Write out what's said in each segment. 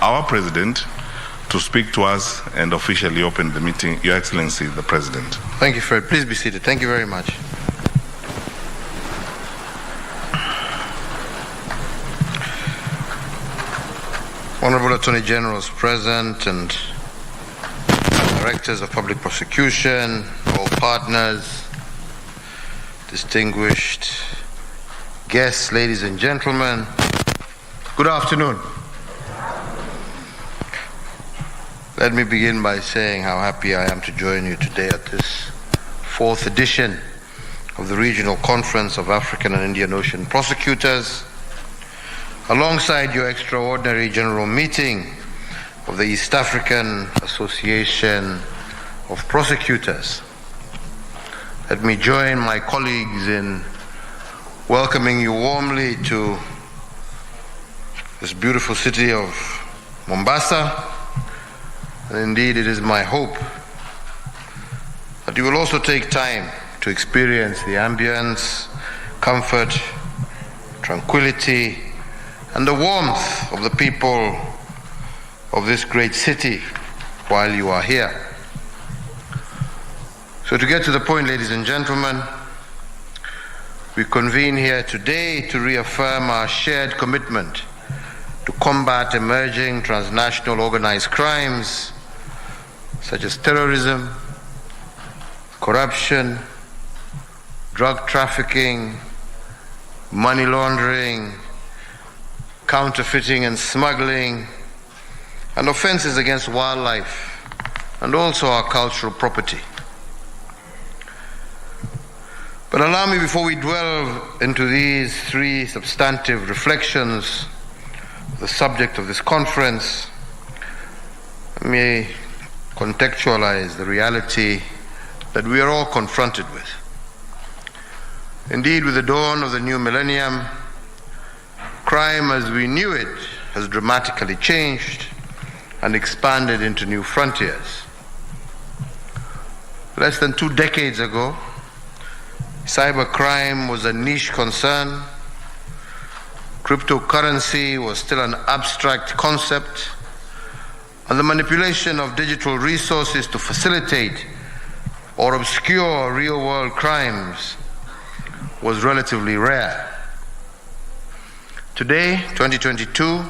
our President to speak to us and officially open the meeting. Your Excellency, the President. Thank you, Fred. Please be seated. Thank you very much. Honorable Attorney Generals present and Directors of Public Prosecution, all partners, distinguished guests, ladies and gentlemen, good afternoon. Let me begin by saying how happy I am to join you today at this fourth edition of the Regional Conference of African and Indian Ocean Prosecutors, alongside your extraordinary General Meeting of the East African Association of Prosecutors. Let me join my colleagues in welcoming you warmly to this beautiful city of Mombasa. And indeed, it is my hope that you will also take time to experience the ambience, comfort, tranquility, and the warmth of the people of this great city while you are here. So to get to the point, ladies and gentlemen, we convene here today to reaffirm our shared commitment to combat emerging transnational organized crimes such as terrorism, corruption, drug trafficking, money laundering, counterfeiting and smuggling, and offenses against wildlife, and also our cultural property. But allow me, before we delve into these three substantive reflections, the subject of this conference, let me contextualize the reality that we are all confronted with. Indeed, with the dawn of the new millennium, crime as we knew it has dramatically changed and expanded into new frontiers. Less than 2 decades ago, cybercrime was a niche concern. Cryptocurrency was still an abstract concept, and the manipulation of digital resources to facilitate or obscure real-world crimes was relatively rare. Today, 2022,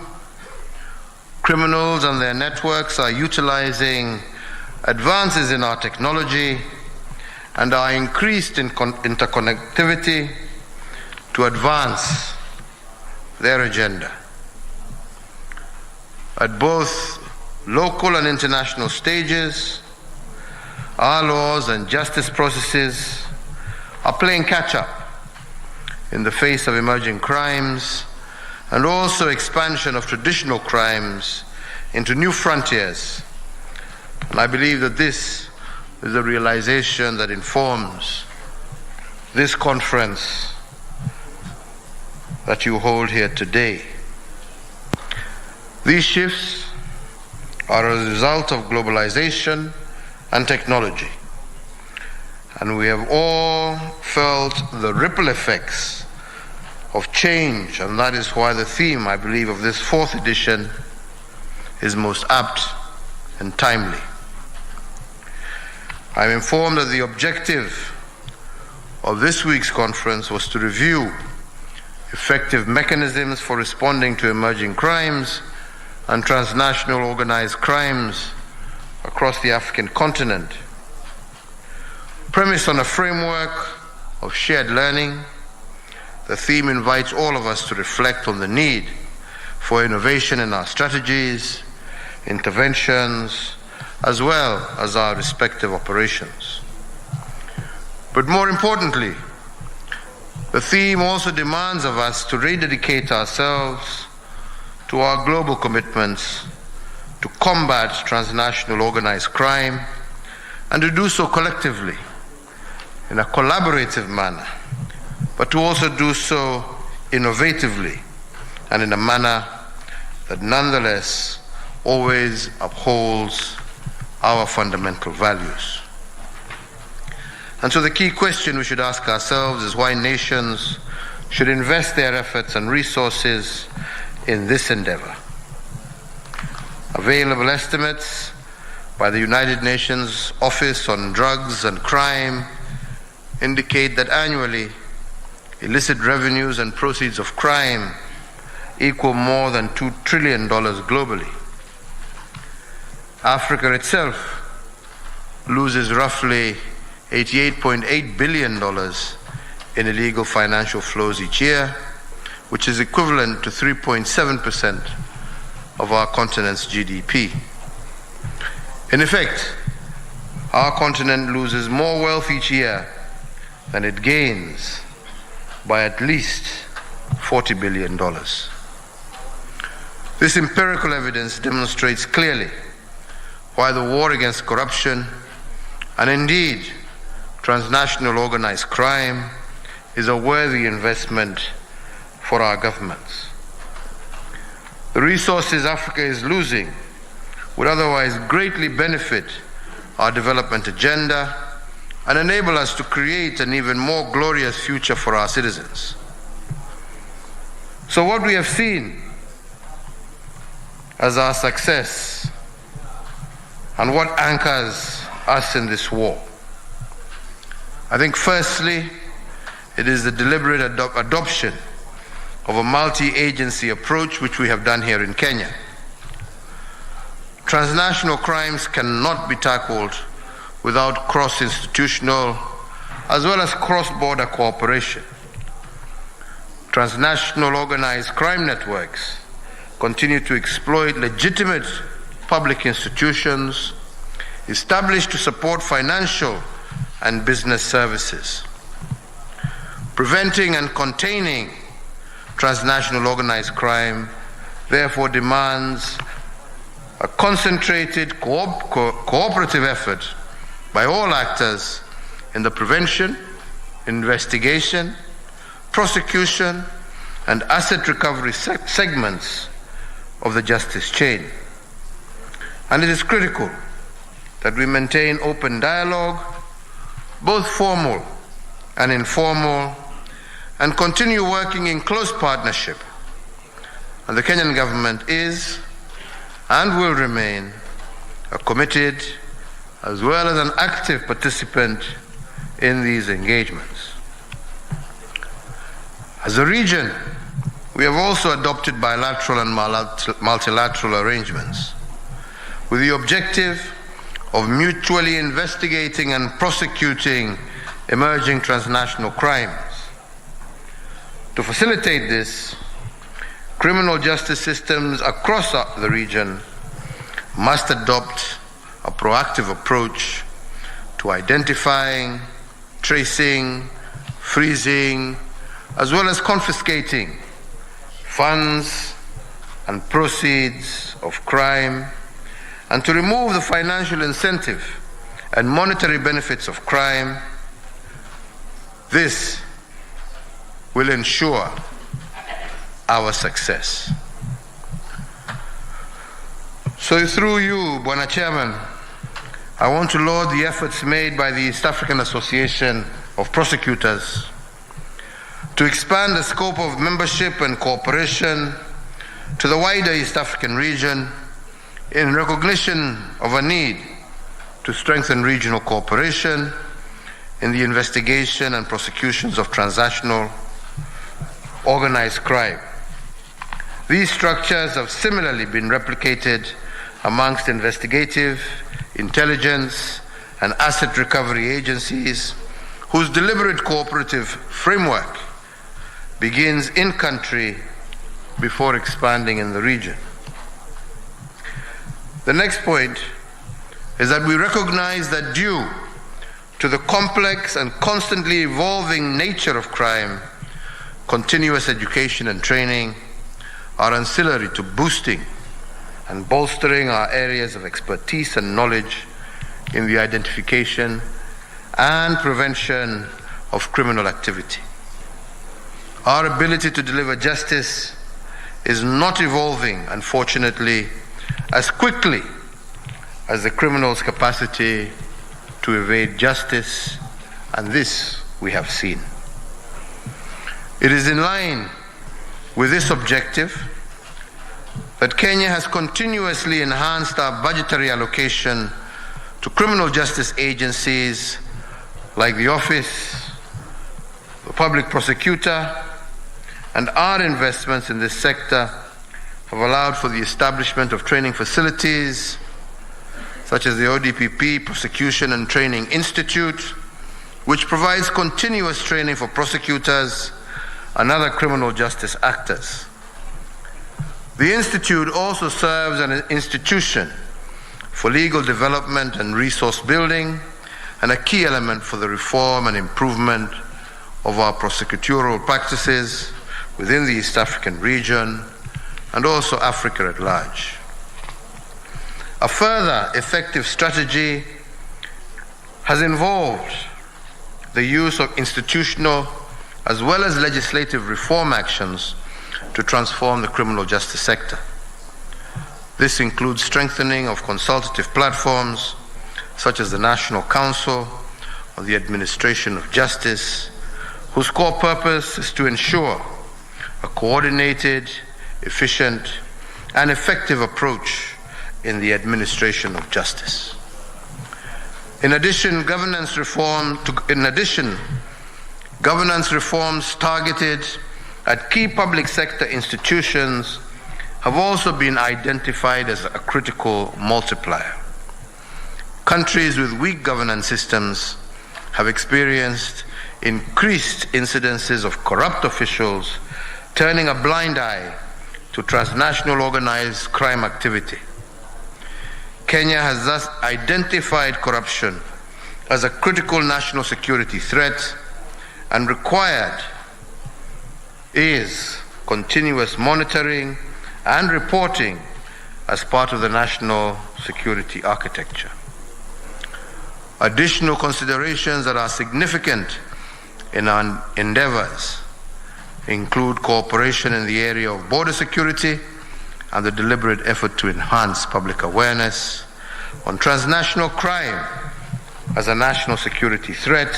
criminals and their networks are utilizing advances in our technology and our increased interconnectivity to advance their agenda. At both local and international stages, our laws and justice processes are playing catch-up in the face of emerging crimes and also expansion of traditional crimes into new frontiers. And I believe that this is a realization that informs this conference that you hold here today. These shifts are a result of globalization and technology, and we have all felt the ripple effects of change, and that is why the theme, I believe, of this fourth edition is most apt and timely. I'm informed that the objective of this week's conference was to review effective mechanisms for responding to emerging crimes and transnational organized crimes across the African continent. Premised on a framework of shared learning, the theme invites all of us to reflect on the need for innovation in our strategies, interventions, as well as our respective operations. But more importantly, the theme also demands of us to rededicate ourselves to our global commitments to combat transnational organized crime, and to do so collectively in a collaborative manner, but to also do so innovatively and in a manner that nonetheless always upholds our fundamental values. And so the key question we should ask ourselves is why nations should invest their efforts and resources in this endeavor. Available estimates by the United Nations Office on Drugs and Crime indicate that annually, illicit revenues and proceeds of crime equal more than $2 trillion globally. Africa itself loses roughly $88.8 billion in illegal financial flows each year, which is equivalent to 3.7% of our continent's GDP. In effect, our continent loses more wealth each year than it gains by at least $40 billion. This empirical evidence demonstrates clearly why the war against corruption and indeed transnational organized crime is a worthy investment for our governments. The resources Africa is losing would otherwise greatly benefit our development agenda and enable us to create an even more glorious future for our citizens. So what we have seen as our success and what anchors us in this war, I think firstly, it is the deliberate adoption of a multi-agency approach which we have done here in Kenya. Transnational crimes cannot be tackled without cross-institutional as well as cross-border cooperation. Transnational organized crime networks continue to exploit legitimate public institutions established to support financial and business services. Preventing and containing transnational organized crime therefore demands a concentrated cooperative effort by all actors in the prevention, investigation, prosecution, and asset recovery segments of the justice chain. And it is critical that we maintain open dialogue, both formal and informal, and continue working in close partnership. And the Kenyan government is and will remain a committed as well as an active participant in these engagements. As a region, we have also adopted bilateral and multilateral arrangements with the objective of mutually investigating and prosecuting emerging transnational crimes. To facilitate this, criminal justice systems across the region must adopt a proactive approach to identifying, tracing, freezing, as well as confiscating funds and proceeds of crime, and to remove the financial incentive and monetary benefits of crime. This will ensure our success. So through you, Bwana Chairman, I want to laud the efforts made by the East African Association of Prosecutors to expand the scope of membership and cooperation to the wider East African region in recognition of a need to strengthen regional cooperation in the investigation and prosecutions of transnational organized crime. These structures have similarly been replicated amongst investigative, intelligence, and asset recovery agencies whose deliberate cooperative framework begins in country before expanding in the region. The next point is that we recognize that due to the complex and constantly evolving nature of crime, continuous education and training are ancillary to boosting and bolstering our areas of expertise and knowledge in the identification and prevention of criminal activity. Our ability to deliver justice is not evolving, unfortunately, as quickly as the criminal's capacity to evade justice, and this we have seen. It is in line with this objective that Kenya has continuously enhanced our budgetary allocation to criminal justice agencies like the Office, the Public Prosecutor, and our investments in this sector have allowed for the establishment of training facilities such as the ODPP Prosecution and Training Institute, which provides continuous training for prosecutors and other criminal justice actors. The Institute also serves as an institution for legal development and resource building, and a key element for the reform and improvement of our prosecutorial practices within the East African region and also Africa at large. A further effective strategy has involved the use of institutional as well as legislative reform actions to transform the criminal justice sector. This includes strengthening of consultative platforms such as the National Council on the Administration of Justice, whose core purpose is to ensure a coordinated, efficient, and effective approach in the administration of justice. In addition, governance reforms targeted at key public sector institutions have also been identified as a critical multiplier. Countries with weak governance systems have experienced increased incidences of corrupt officials turning a blind eye to transnational organized crime activity. Kenya has thus identified corruption as a critical national security threat and required is continuous monitoring and reporting as part of the national security architecture. Additional considerations that are significant in our endeavors include cooperation in the area of border security and the deliberate effort to enhance public awareness on transnational crime as a national security threat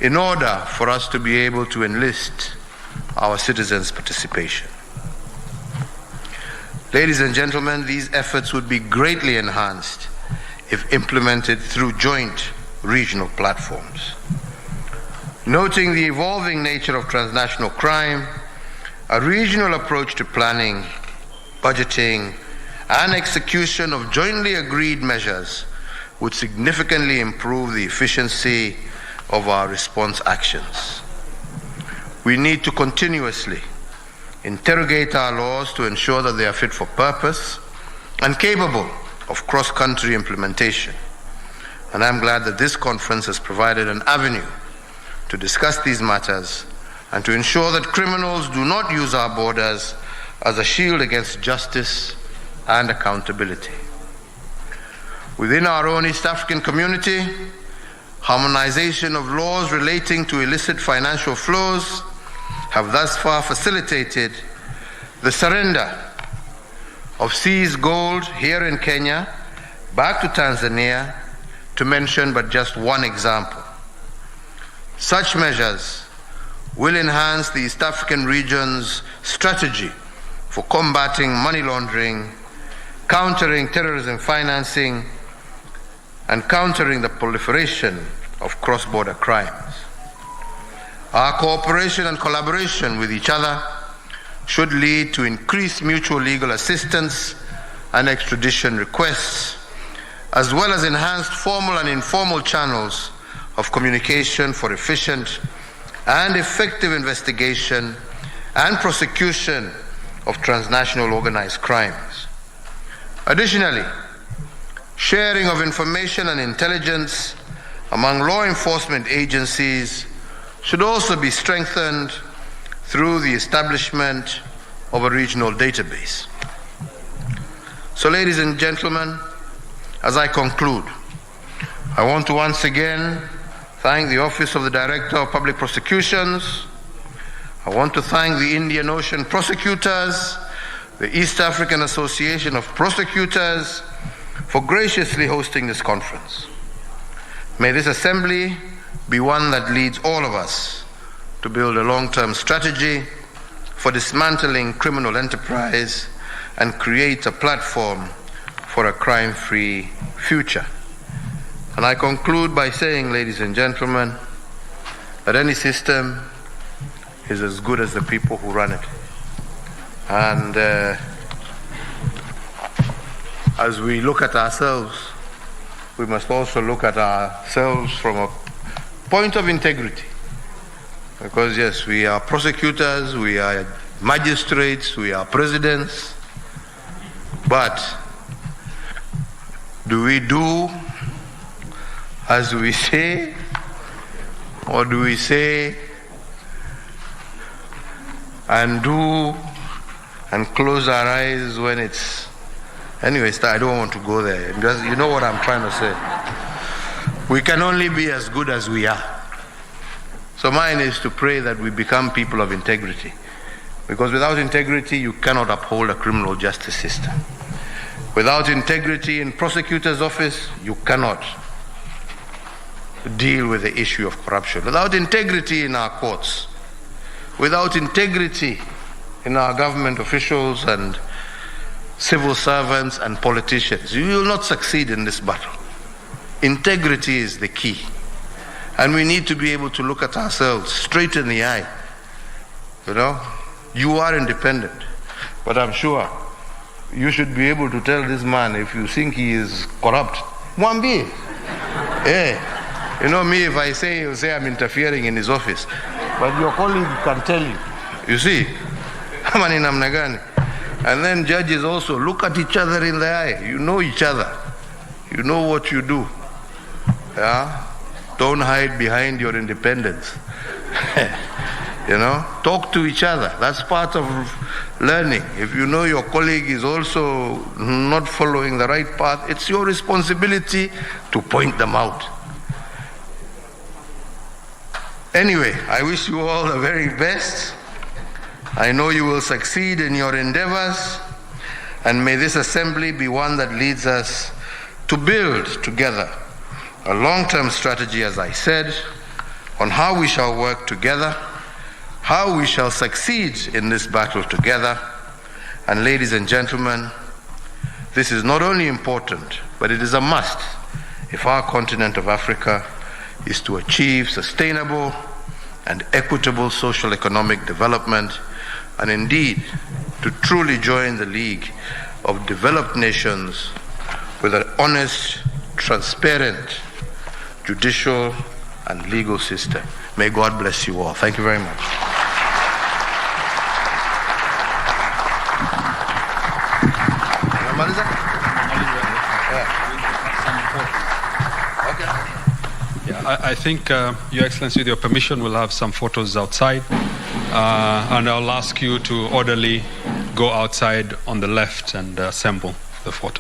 in order for us to be able to enlist our citizens' participation. Ladies and gentlemen, these efforts would be greatly enhanced if implemented through joint regional platforms. Noting the evolving nature of transnational crime, a regional approach to planning, budgeting, and execution of jointly agreed measures would significantly improve the efficiency of our response actions. We need to continuously interrogate our laws to ensure that they are fit for purpose and capable of cross-country implementation. And I'm glad that this conference has provided an avenue to discuss these matters and to ensure that criminals do not use our borders as a shield against justice and accountability. Within our own East African community, harmonization of laws relating to illicit financial flows have thus far facilitated the surrender of seized gold here in Kenya back to Tanzania, to mention but just one example. Such measures will enhance the East African region's strategy for combating money laundering, countering terrorism financing, and countering the proliferation of cross-border crimes. Our cooperation and collaboration with each other should lead to increased mutual legal assistance and extradition requests, as well as enhanced formal and informal channels of communication for efficient and effective investigation and prosecution of transnational organized crimes. Additionally, sharing of information and intelligence among law enforcement agencies should also be strengthened through the establishment of a regional database. So, ladies and gentlemen, as I conclude, I want to once again thank the Office of the Director of Public Prosecutions. I want to thank the Indian Ocean Prosecutors, the East African Association of Prosecutors, for graciously hosting this conference. May this assembly be one that leads all of us to build a long-term strategy for dismantling criminal enterprise and create a platform for a crime-free future. And I conclude by saying, ladies and gentlemen, that any system is as good as the people who run it. And as we look at ourselves, we must also look at ourselves from a point of integrity. Because yes, we are prosecutors, we are magistrates, we are presidents, but do we do as we say, or do we say and do and close our eyes when it's... Anyways, I don't want to go there. You know what I'm trying to say. We can only be as good as we are. So mine is to pray that we become people of integrity. Because without integrity, you cannot uphold a criminal justice system. Without integrity in prosecutor's office, you cannot deal with the issue of corruption. Without integrity in our courts, without integrity in our government officials and civil servants and politicians, you will not succeed in this battle. Integrity is the key. And we need to be able to look at ourselves straight in the eye. You know, you are independent, but I'm sure you should be able to tell this man if you think he is corrupt. Mwambie. You know me, if I say, he'll say I'm interfering in his office. But your colleague can tell you. You see? And then judges also look at each other in the eye. You know each other. You know what you do. Yeah? Don't hide behind your independence. You know? Talk to each other. That's part of learning. If you know your colleague is also not following the right path, it's your responsibility to point them out. Anyway, I wish you all the very best. I know you will succeed in your endeavors, and may this assembly be one that leads us to build together a long-term strategy, as I said, on how we shall work together, how we shall succeed in this battle together. And ladies and gentlemen, this is not only important, but it is a must if our continent of Africa is to achieve sustainable and equitable social economic development, and indeed to truly join the League of Developed Nations with an honest, transparent, judicial and legal system. May God bless you all. Thank you very much. I think, Your Excellency, with your permission, we'll have some photos outside. And I'll ask you to orderly go outside on the left and assemble the photos.